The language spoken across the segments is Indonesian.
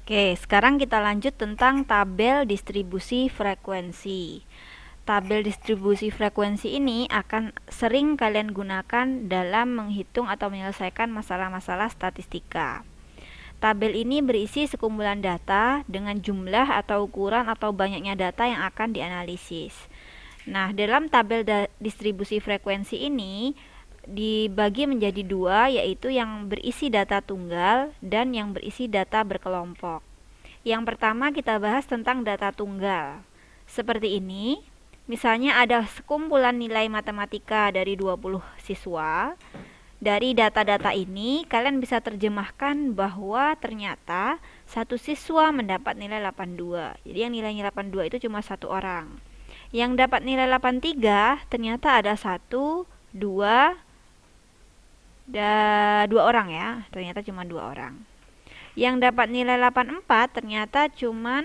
Oke, sekarang kita lanjut tentang tabel distribusi frekuensi. Tabel distribusi frekuensi ini akan sering kalian gunakan dalam menghitung atau menyelesaikan masalah-masalah statistika. Tabel ini berisi sekumpulan data dengan jumlah atau ukuran atau banyaknya data yang akan dianalisis. Nah, dalam tabel distribusi frekuensi ini dibagi menjadi dua, yaitu yang berisi data tunggal dan yang berisi data berkelompok. Yang pertama kita bahas tentang data tunggal. Seperti ini, misalnya ada sekumpulan nilai matematika dari 20 siswa. Dari data-data ini, kalian bisa terjemahkan bahwa ternyata satu siswa mendapat nilai 82. Jadi yang nilainya 82 itu cuma satu orang. Yang dapat nilai 83 ternyata ada dua orang ya, ternyata cuma dua orang. Yang dapat nilai 84 ternyata cuma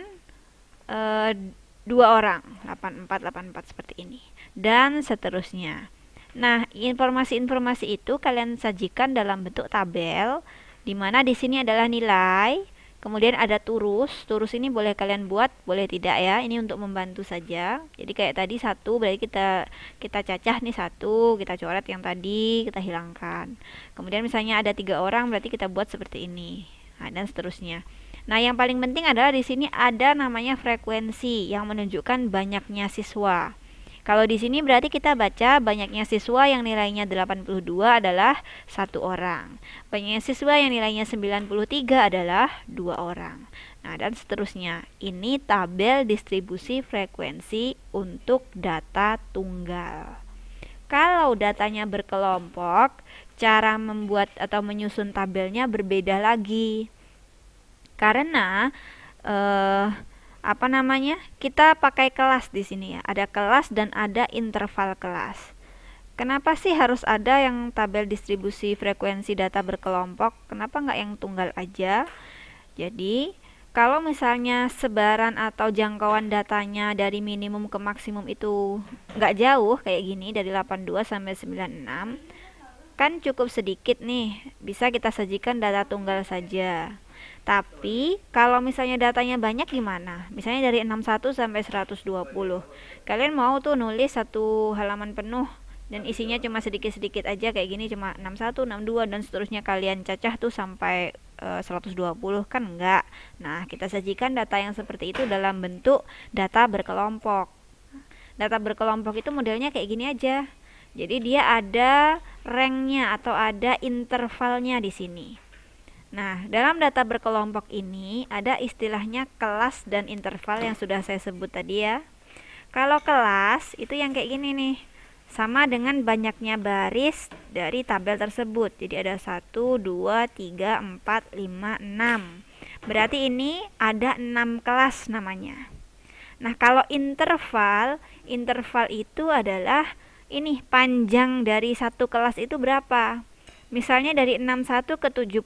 dua orang, 84 seperti ini, dan seterusnya. Nah, informasi-informasi itu kalian sajikan dalam bentuk tabel, di mana di sini adalah nilai. Kemudian ada turus. Turus ini boleh kalian buat, boleh tidak ya. Ini untuk membantu saja. Jadi kayak tadi satu, berarti kita cacah nih satu, kita coret yang tadi, kita hilangkan. Kemudian misalnya ada 3 orang, berarti kita buat seperti ini. Nah, dan seterusnya. Nah, yang paling penting adalah di sini ada namanya frekuensi yang menunjukkan banyaknya siswa. Kalau di sini berarti kita baca banyaknya siswa yang nilainya 82 adalah satu orang. Banyaknya siswa yang nilainya 93 adalah dua orang. Nah, dan seterusnya. Ini tabel distribusi frekuensi untuk data tunggal. Kalau datanya berkelompok, cara membuat atau menyusun tabelnya berbeda lagi. Karena kita pakai kelas di sini ya. Ada kelas dan ada interval kelas. Kenapa sih harus ada yang tabel distribusi frekuensi data berkelompok? Kenapa nggak yang tunggal aja? Jadi, kalau misalnya sebaran atau jangkauan datanya dari minimum ke maksimum itu nggak jauh kayak gini, dari 82 sampai 96, kan cukup sedikit nih, bisa kita sajikan data tunggal saja. Tapi kalau misalnya datanya banyak gimana? Misalnya dari 61 sampai 120. Kalian mau tuh nulis satu halaman penuh dan isinya cuma sedikit-sedikit aja kayak gini, cuma 61, 62 dan seterusnya, kalian cacah tuh sampai 120 kan enggak. Nah, kita sajikan data yang seperti itu dalam bentuk data berkelompok. Data berkelompok itu modelnya kayak gini aja. Jadi dia ada ranknya atau ada intervalnya di sini. Nah, dalam data berkelompok ini ada istilahnya kelas dan interval yang sudah saya sebut tadi ya. Kalau kelas itu yang kayak gini nih, sama dengan banyaknya baris dari tabel tersebut. Jadi ada 1, 2, 3, 4, 5, 6. Berarti ini ada 6 kelas namanya. Nah, kalau interval itu adalah ini panjang dari satu kelas itu berapa. Misalnya dari 61 ke 70,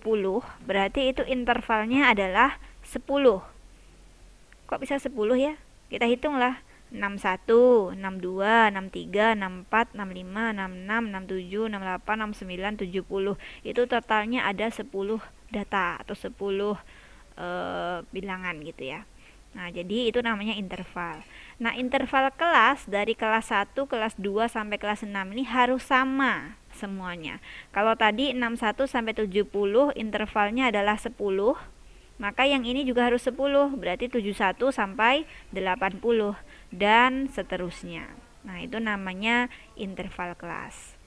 berarti itu intervalnya adalah 10. Kok bisa 10 ya? Kita hitunglah. 61, 62, 63, 64, 65, 66, 67, 68, 69, 70. Itu totalnya ada 10 data atau 10 bilangan gitu ya. Nah, jadi itu namanya interval. Nah, interval kelas dari kelas 1, kelas 2 sampai kelas 6 ini harus sama semuanya. Kalau tadi 61 sampai 70 intervalnya adalah 10, maka yang ini juga harus 10, berarti 71 sampai 80 dan seterusnya. Nah, itu namanya interval kelas.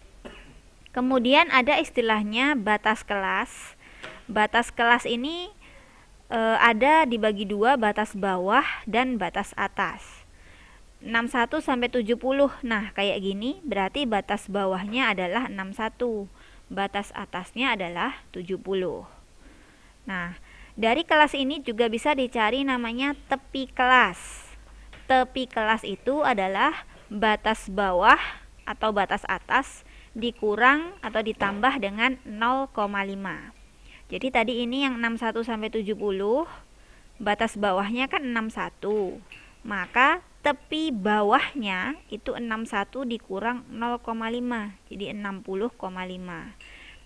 Kemudian ada istilahnya batas kelas. Batas kelas ini ada dibagi dua, batas bawah dan batas atas. 61 sampai 70. Nah, kayak gini berarti batas bawahnya adalah 61. Batas atasnya adalah 70. Nah, dari kelas ini juga bisa dicari namanya tepi kelas. Tepi kelas itu adalah batas bawah atau batas atas dikurang atau ditambah dengan 0,5. Jadi tadi ini yang 61 sampai 70, batas bawahnya kan 61. Maka tepi bawahnya itu 61 dikurang 0,5, jadi 60,5.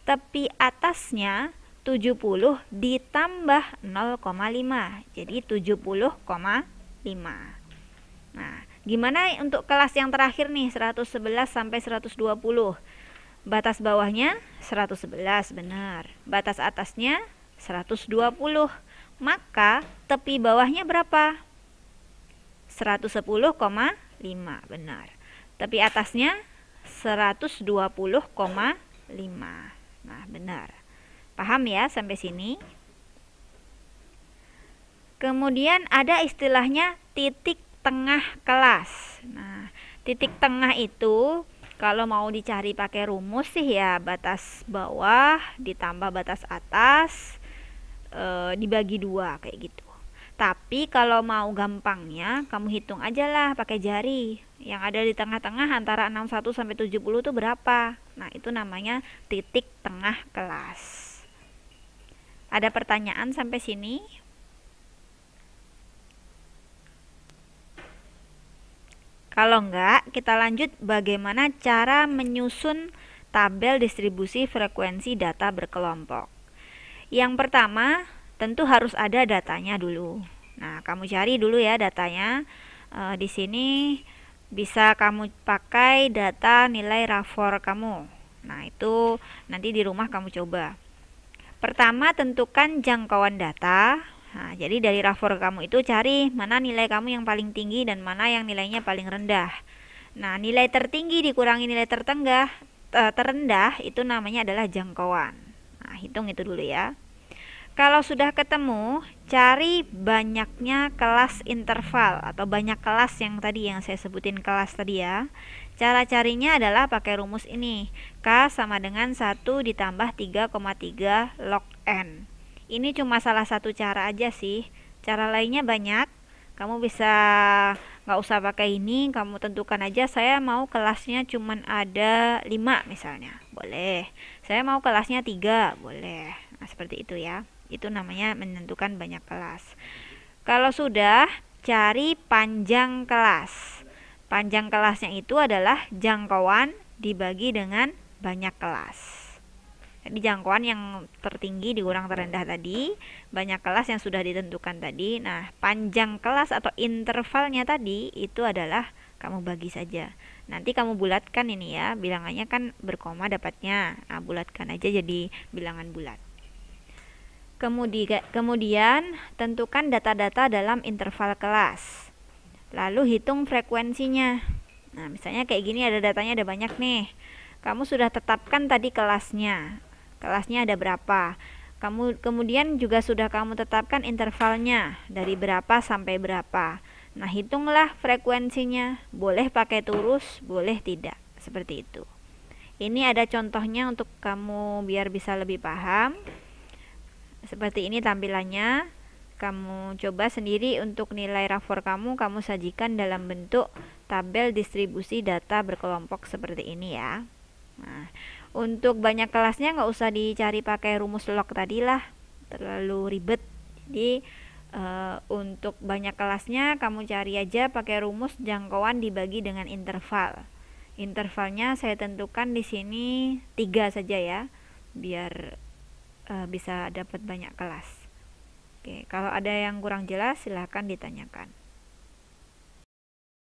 Tepi atasnya 70 ditambah 0,5. Jadi 70,5. Nah, gimana untuk kelas yang terakhir nih, 111 sampai 120? Batas bawahnya 111, benar. Batas atasnya 120. Maka tepi bawahnya berapa? 110,5, benar. Tepi atasnya 120,5. Nah, benar. Paham ya sampai sini? Kemudian ada istilahnya titik tengah kelas. Nah, titik tengah itu kalau mau dicari pakai rumus sih ya batas bawah ditambah batas atas dibagi 2 kayak gitu. Tapi kalau mau gampangnya kamu hitung aja lah pakai jari. Yang ada di tengah-tengah antara 61 sampai 70 itu berapa? Nah, itu namanya titik tengah kelas. Ada pertanyaan sampai sini? Kalau enggak, kita lanjut bagaimana cara menyusun tabel distribusi frekuensi data berkelompok. Yang pertama, tentu harus ada datanya dulu. Nah, kamu cari dulu ya datanya. Di sini bisa kamu pakai data nilai rapor kamu. Nah, itu nanti di rumah kamu coba. Pertama, tentukan jangkauan data. Nah, jadi dari rapor kamu itu cari mana nilai kamu yang paling tinggi dan mana yang nilainya paling rendah. Nah, nilai tertinggi dikurangi nilai terendah itu namanya adalah jangkauan. Nah, hitung itu dulu ya. Kalau sudah ketemu, cari banyaknya kelas interval atau banyak kelas yang tadi yang saya sebutin kelas tadi ya. Cara carinya adalah pakai rumus ini. K sama dengan 1 ditambah 3,3 log N. Ini cuma salah satu cara aja sih. Cara lainnya banyak. Kamu bisa nggak usah pakai ini, kamu tentukan aja saya mau kelasnya cuman ada 5 misalnya. Boleh. Saya mau kelasnya 3, boleh. Nah, seperti itu ya. Itu namanya menentukan banyak kelas. Kalau sudah, cari panjang kelas. Panjang kelasnya itu adalah jangkauan dibagi dengan banyak kelas. Jadi jangkauan yang tertinggi dikurang terendah tadi, banyak kelas yang sudah ditentukan tadi. Nah, panjang kelas atau intervalnya tadi itu adalah kamu bagi saja. Nanti kamu bulatkan ini ya, bilangannya kan berkoma dapatnya. Nah, bulatkan aja jadi bilangan bulat. Kemudian tentukan data-data dalam interval kelas. Lalu hitung frekuensinya. Nah, misalnya kayak gini ada datanya ada banyak nih. Kamu sudah tetapkan tadi kelasnya. Kelasnya ada berapa? Kemudian juga sudah kamu tetapkan intervalnya dari berapa sampai berapa. Nah, hitunglah frekuensinya. Boleh pakai turus, boleh tidak. Seperti itu. Ini ada contohnya untuk kamu biar bisa lebih paham. Seperti ini tampilannya. Kamu coba sendiri untuk nilai rapor kamu sajikan dalam bentuk tabel distribusi data berkelompok seperti ini ya. Nah, untuk banyak kelasnya nggak usah dicari pakai rumus log tadi lah, terlalu ribet. Jadi untuk banyak kelasnya kamu cari aja pakai rumus jangkauan dibagi dengan interval. Intervalnya saya tentukan di sini 3 saja ya, biar bisa dapat banyak kelas. Oke, kalau ada yang kurang jelas silahkan ditanyakan.